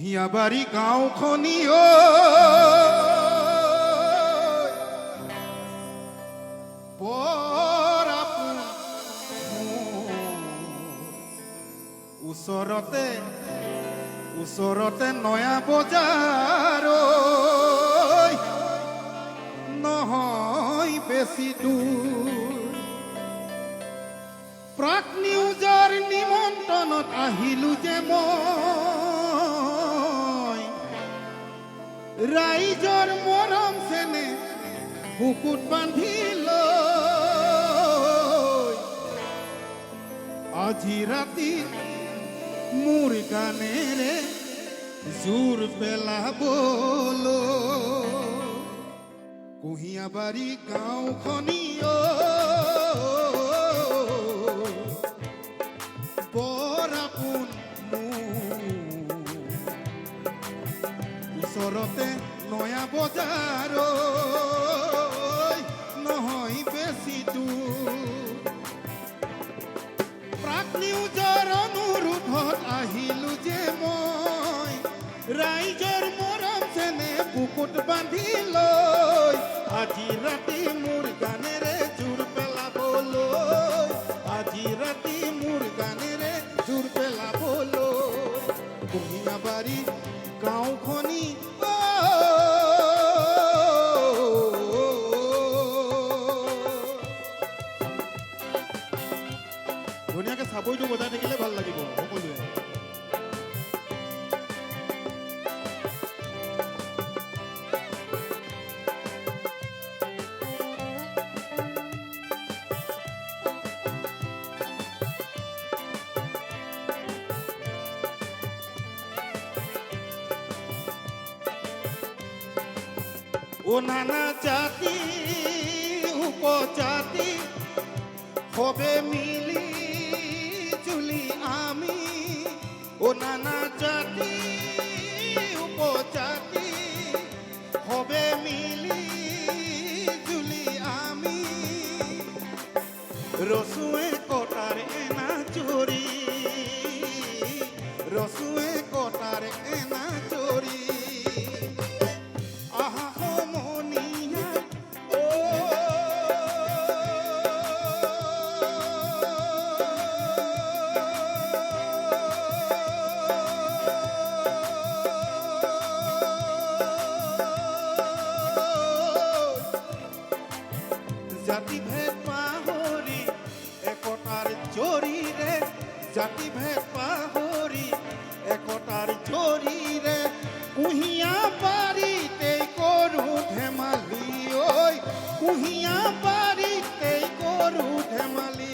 হিয়াবাৰী গাঁওখনি বৰ আপোন ওচৰতে নয়া বজাৰ নহয় বেছি দূৰ প্ৰাক নিউজৰ নিমন্ত্ৰণত আহিলো যে মই ৰাইজৰ মৰম চেনে বুকুত বান্ধি লৈ আজি ৰাতি মোৰ গানেৰে জোৰ পেলাবলৈ কুহিয়াবাৰী গাঁওখনি বৰ আপোন ওচৰতে নয়া বজাৰ নহয় বেছি দূৰ প্ৰাক নিউজৰ অনুৰোধত আহিলো যে মই ৰাইজৰ মৰম চেনে বুকুত বান্ধি লৈ আজি ৰাতি মোৰ গানেৰে জোৰ পেলাবলৈ আজি ৰাতি মোৰ গানেৰে জোৰ পেলাবলৈ কুহিয়াবাৰী গাঁওখনি ধুনীয়াকে চাবইটো বজাই থাকিলে ভাল লাগিব সকলোৱে ও নানা জাতি উপজাতি হবে মিলি জুলি আমি ও নানা জাতি উপজাতি হবে মিলি জুলি আমি রসুয়ে কটার এনা চুরি রসুয়ে কটার এনা চুরি জাতি ভেদ পাহৰি একতাৰ জৰিৰে জাতি ভেদ পাহৰি একতাৰ জৰিৰে কুহিয়া বাৰীতে কৰো ধেমালি ঐ কুহিয়া বাৰীতে কৰো ধেমালি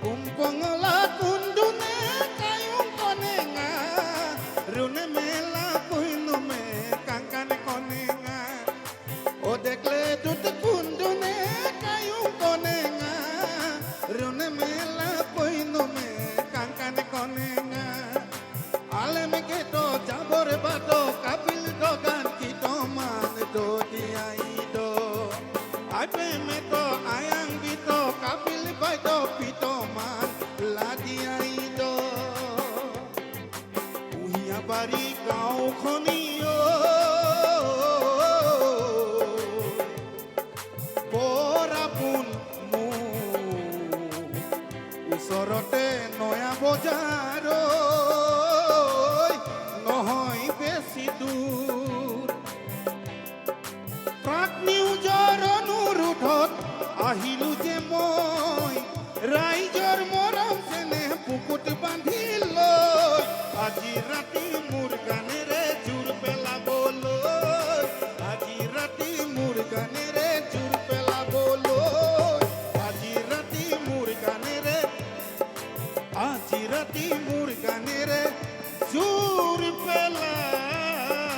কুমকঙলা কুন্দুনে কায়ুং কনেঙা ৰুনে মেলা কুইনুমে কাংকানে কনেঙা ও দেখলে দুট কুন্দুনে Rune mela poino me kankane konenga alem keto jabor bato kapil dogan kito man do diaido ape me to ayang gito kapil baito pito man la diaido Kuhiyabaৰী গাঁওখনি বৰ আপোন ওচৰতে নয়া বজাৰ নহয় বেছি দূৰ প্ৰাক নিউজৰ অনুৰোধত আহিলো যে মই ৰাইজৰ মৰম চেনে বুকুত বান্ধি লৈ আজি ৰাতি মোৰ গানেৰে জোৰ পেলাবলৈ আজি ৰাতি মোৰ গানেৰে জোৰ পেলাবলৈ আজি ৰাতি মোৰ গানেৰে আজি ৰাতি মোৰ গানেৰে জোৰ পেলাবলৈ